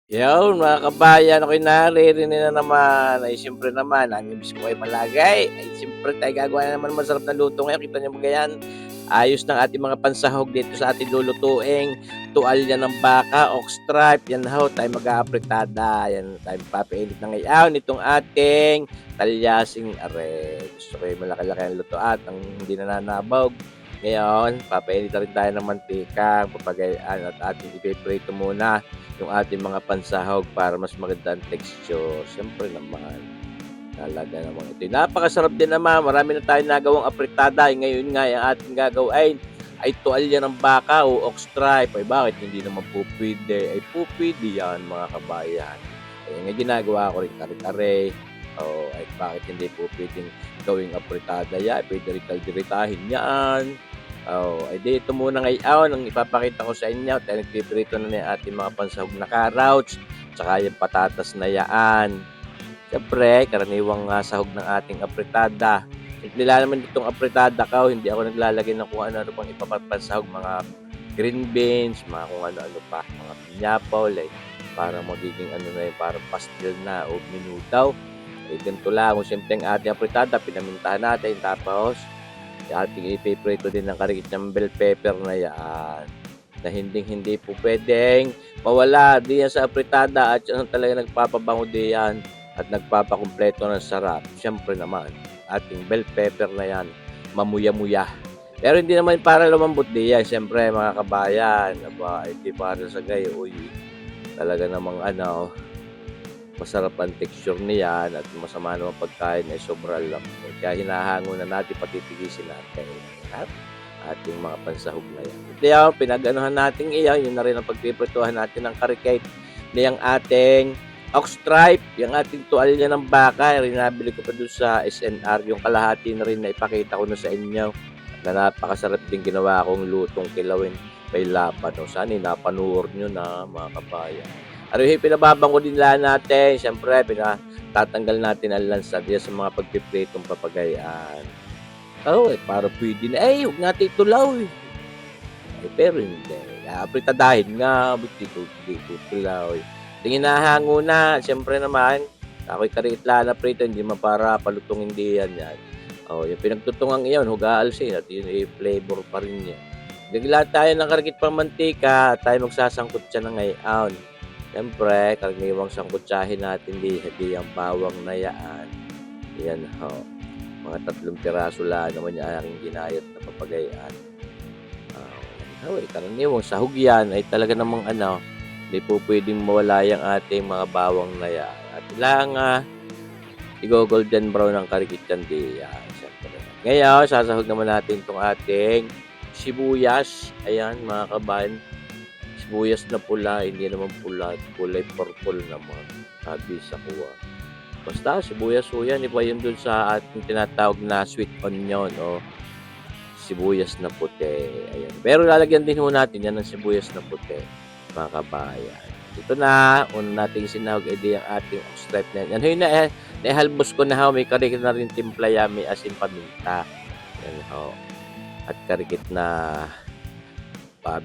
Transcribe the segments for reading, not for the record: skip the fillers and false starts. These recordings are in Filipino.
Yun mga kabayan, ako'y naririnig na naman. Ay siyempre naman, ang ibig ko ay malagay. Ay siyempre tayo gagawa na naman ng masarap na luto ngayon. Kita niyo ba yan? Ayos ng ating mga pansahog dito sa ating lulutuing tuwalya ng baka, ox tripe. Yan ho, tayo mag-aapritada. Yan, tayo papainit ng ngayaw nitong ating talyasing are. Gusto ko yung malaki-laki ang luto at ang hindi nananabog. Ngayon, papainit na rin tayo ng mantika, papagayaan at ating ipiprito muna yung ating mga pansahog para mas maganda ang texture. Siyempre naman, talaga naman ito. Napakasarap din naman. Marami na tayong nagawang apritada. Ngayon nga, yung ating gagawin ay tuwalya ng baka o ox tripe. Ay bakit hindi naman po pwede? Ay po pwede yan mga kabayan. Ay nga ginagawa ko rin kare-kare. O ay bakit hindi po pwedeng gawing apritada yan? Pwede rin kalderitahin yan. Ay dito muna ngayon ang ipapakita ko sa inyo. Tayo nagpiprito na yung ating mga pansahog na carrots, tsaka yung patatas na yaan. Siyempre, karaniwang sahog ng ating apritada. Simple lang naman itong apritada ko, hindi ako naglalagay ng kung ano-ano pang ipapansahog, mga green beans, mga kung ano-ano pa, mga pineapple, like, parang magiging ano na yun, parang pastel na o minudaw. Ay ganito lang, kung simple ang ating apritada, pinamintahan natin, tapos ating ipiprito din ng karikit ng bell pepper na yan na hindi po pwedeng mawala diyan sa apritada at yan talaga nagpapabango diyan at nagpapakumpleto ng sarap. Siyempre naman, ating bell pepper na yan, mamuya-muya. Pero hindi naman para lumambot diyan, siyempre mga kabayan, aba, hindi para sa gayo, uy, talaga namang ano, masarap ang texture niyan at masama naman pagkain ay sobra lang. Kaya hinahango na natin, patitigisin natin at ating mga pansahog na yan. Ito yung pinag-anuhan natin iyan, yun na rin ang pagpiprituhan natin ng karikate na yung ating ox tripe, yung ating tuwalya ng baka, rinabili ko pa doon sa SNR, yung kalahati na rin na ipakita ko na sa inyo na napakasarap din ginawa kong lutong kilawin may laban. O sana napanood nyo na mga kabayan. Aruhi, pinababango din lang natin. Siyempre, tatanggal natin ang lansa diyan sa mga pagpipritong papagayaan. Para pwede na. Huwag natin itulaw eh. Pero hindi. Apritadahin nga, ba't dito tulaw eh. Tingin nahango na. Siyempre naman, ako'y kariitla na prito, hindi para palutungin diyan yan. Yung pinagtutungan iyon, hugaalsin at yun flavor pa rin yan. Nagla tayo ng karikit pang mantika at tayo magsasangkot siya ng ngayon. Siyempre, karaniwang sangkutsahin natin di ang bawang na yaan. Yan ho. Mga 3 piraso lang naman yung aking ginayat na papagayaan. Karaniwang sahog yan ay talaga namang ano, hindi po pwedeng mawala yung ating mga bawang na yan. At kailangan i-golden brown ang karikit yan di yan. Siyempre. Ngayon, sasahog naman natin itong ating sibuyas. Ayan mga kabayan. Sibuyas na pula, hindi naman pula, kulay purple naman. Sabi sa kuha. Basta sibuyas po yan, iba yun dun sa ating tinatawag na sweet onion o sibuyas na puti. Ayan. Pero lalagyan din ho natin yan ng sibuyas na puti, mga kabayan. Ito na, una nating sinahog ay ang ating stripe na yan. Yan na, naihalbos ko na ho, may karikit na rin timpla yan, may asin paminta. Yan ho. At karikit na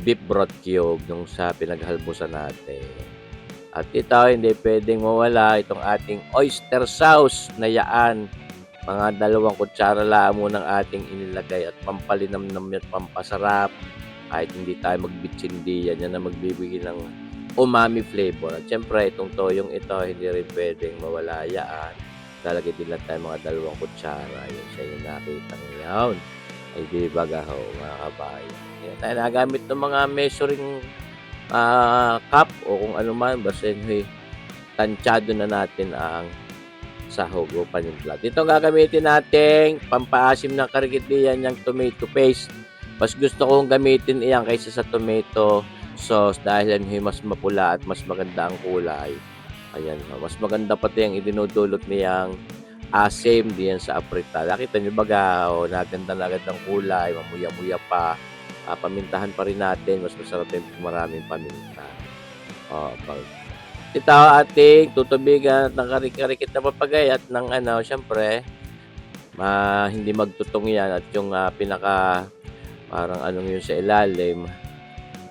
beef broth cube nung sa pinaghalbusan natin. At ito, hindi pwedeng mawala itong ating oyster sauce na yaan. Mga 2 kutsara lang muna ng ating inilagay at pampalinamnam at pampasarap. Kahit hindi tayo magbitsindi yan, yan na magbibigay ng umami flavor. At syempre, itong toyong ito, hindi rin pwedeng mawala yaan. Lalagay din lang tayo mga 2 kutsara. Yun siya yung nakita ngayon. Ay di bagaho mga kabayan. Yan tayo nagamit ng mga measuring cup o kung ano man, basta yun, tansyado na natin ang sahog o panimpla. Dito gagamitin natin pampaasim ng karikitiyan yung tomato paste. Mas gusto kong gamitin iyan kaysa sa tomato sauce dahil yan mas mapula at mas maganda ang kulay. Ayan, mas maganda pati yung idinudulot niyang asim diyan sa apritada. Nakita nyo baga, naganda na agad ang kulay, mamuya-muya pa. Pamintahan pa rin natin, mas masarap yung maraming paminta. Ito ating tutubigan ng karikit na papagay at ng ano, syempre, hindi magtutong yan at yung pinaka, parang anong yun sa ilalim,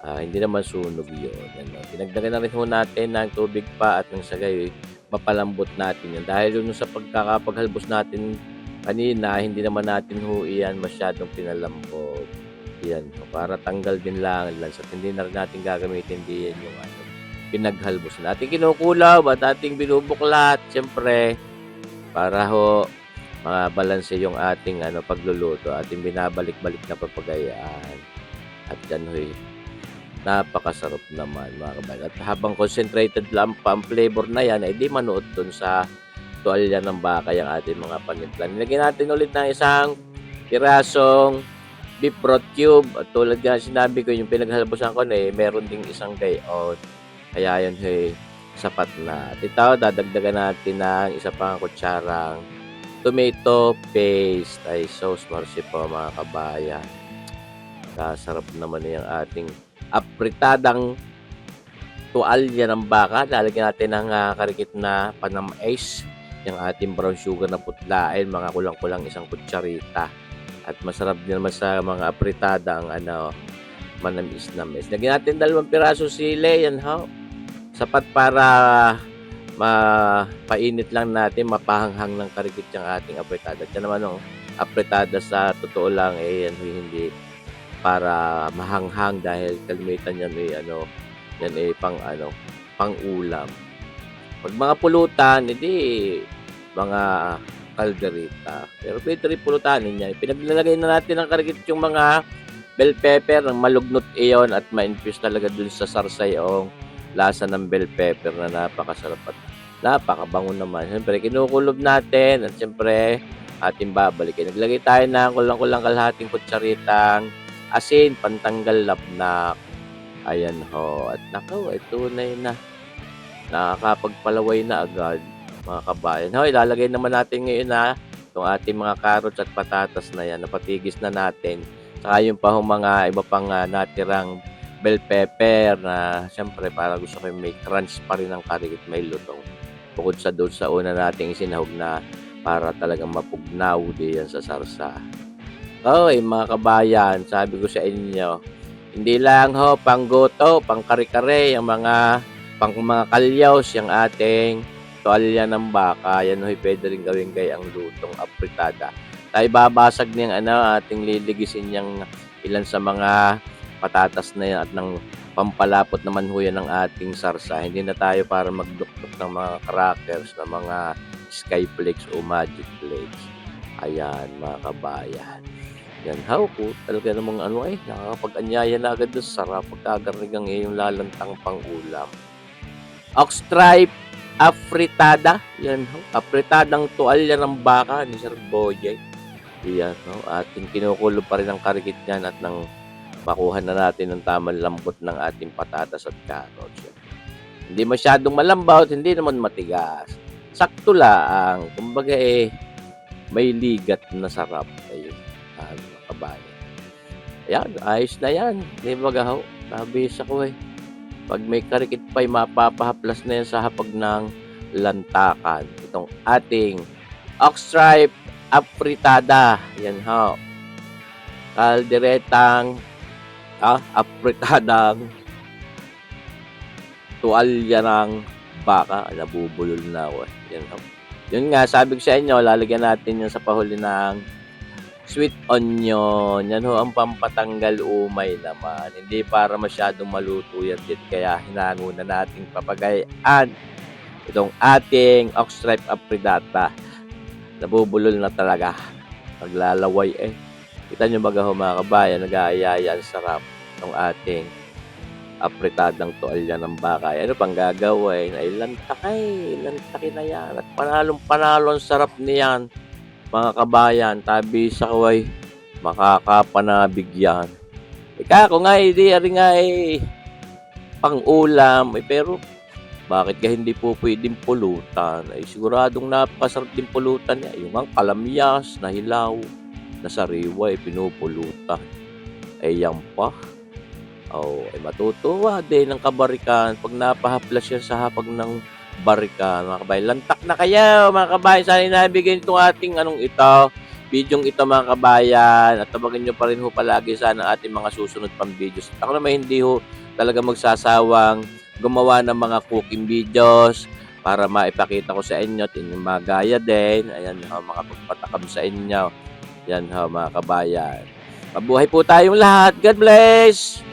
Hindi naman sunog yun, ano. Dinagdagan na rin ho natin ng tubig pa at nang sa gayoy mapalambot natin yan. Dahil yun sa pagkakapaghalbos natin kanina, hindi naman natin ho iyan masyadong pinalambot. Yan, para tanggal din lang lansa at hindi na rin natin gagamitin din yung ano, pinaghalbos natin kinukulab at ating binubuklat siyempre para ho mabalanse yung ating ano, pagluluto, ating binabalik-balik na papagayaan. At yan ho'y napakasarap naman mga kabayan. At habang concentrated lang pa ang flavor na yan, ay di manuot dun sa tuwalya ng baka yung ating mga panitla. Nilagyan natin ulit ng isang pirasong beef broth cube. At tulad nga sinabi ko, yung pinaghalbosan ko na meron ding isang gayon. Kaya yun sapat na. At ito, dadagdagan natin ng isa pang kutsarang tomato paste ay sauce marcy po mga kabayan. Kasarap naman yung ating apritadang tuwalya ng baka. Lalagyan natin ng karikit na panamais, yung ating brown sugar na putlain, mga kulang-kulang isang kutsarita. At masarap din naman sa mga apritada ang ano, manamis-namis. Lagyan natin 2 piraso sili, yan ho. Sapat para mapainit lang natin, mapahanghang ng karikit yung ating apritada. Yan naman ang apritada sa totoo lang yan hindi para mahanghang dahil kalimitan yan ano, yan pang ulam. Pag mga pulutan, hindi mga kalderita. Pero pwede rin pulutanin niya. Pinaglalagay na natin ng karikit yung mga bell pepper, ng malugnot iyon at ma-infuse talaga dun sa sarsay yung lasa ng bell pepper na napakasarap at napakabango naman. Siyempre, kinukulob natin at siyempre, ating babalikin. Naglagay tayo ng kulang-kulang kalahating kutsaritang asin, pantanggal lapnak. Ayan ho. At nako, tunay na. Nakakapagpalaway na agad, mga kabayan. Ho, ilalagay naman natin ngayon na itong ating mga carrots at patatas na yan. Napatigis na natin. Saka yung pa mga iba pang natirang bell pepper na siyempre para gusto ko may crunch pa rin ang karikit, may lutong. Bukod sa doon sa una nating isinahog na para talagang mapugnaw diyan sa sarsa. Okay, mga kabayan, sabi ko sa inyo, hindi lang ho panggoto, pang kare-kare, yung mga kalyaws, yung ating tuwalya ng baka, yan ho'y pwede rin gawin ang lutong apritada. Tayo babasag niyang ating liligisin niyang ilan sa mga patatas na yan at ng pampalapot naman ho yan ng ating sarsa. Hindi na tayo para magdukduk ng mga crackers, ng mga skyflakes o magic flakes. Ayan, mga kabayan. Yan, how po. Talaga namang nakakapag-anyaya na agad doon sa sarap. Pagkagarnigang yung lalantang pang-ulam. Ox-stripe afritada. Yan, ho. Apritadang tuwalya ng baka ni Sir Boyay. Yan, ho. Ating kinukulo pa rin ang karikit niyan at nang makuha na natin ng tamang lambot ng ating patatas at carrots. Hindi masyadong malambot, hindi naman matigas. Sakto lang. Kumbaga may ligat na sarap. Ayun, mga kabayan. Ayan, ayos na yan. Di ba gaho? Sabi sa ko pag may karikit pa'y mapapahaplas na yan sa hapag ng lantakan. Itong ating ox-stripe apritada. Yan ho. Kalderetang apritadang tuwalya ng baka. Nabubulol na ako. Yan ho. Yun nga, sabi ko sa inyo, lalagyan natin yun sa pahuli ng sweet onion. Yan ho ang pampatanggal umay naman. Hindi para masyadong maluto yan din. Kaya hinango na nating papagayaan itong ating ox-stripe apridata. Nabubulol na talaga. Paglalaway Kita nyo baga ho mga kabayan, nag-aayaya ang sarap ng ating apritadang tuwalya ng baka. Ano pang gagawin? Ay lantakay na yan. At panalong sarap niyan, mga kabayan. Tabi sa kaway, makakapanabig yan. Ika ko nga, di rin nga pang-ulam. Pero, bakit ka hindi po pwedeng pulutan? Siguradong napakasarap din pulutan niya. Yung ang kalamyas, na hilaw, na sariwa, pinupulutan. Yan pa. Matutuwa din ng kabarikan pag napahaplas yan sa hapag ng barikan, mga kabayan. Lantak na kayo, mga kabayan. Sana nabigyan itong ating ito. bidyong ito mga kabayan at tabagan niyo pa rin ho palagi sana ang ating mga susunod pang videos. Ako naman hindi ho talaga magsasawang gumawa ng mga cooking videos para maipakita ko sa inyo at inyong magaya din. Ayan ho, makapagpatakam sa inyo. Yan ho mga kabayan. Mabuhay po tayong lahat. God bless!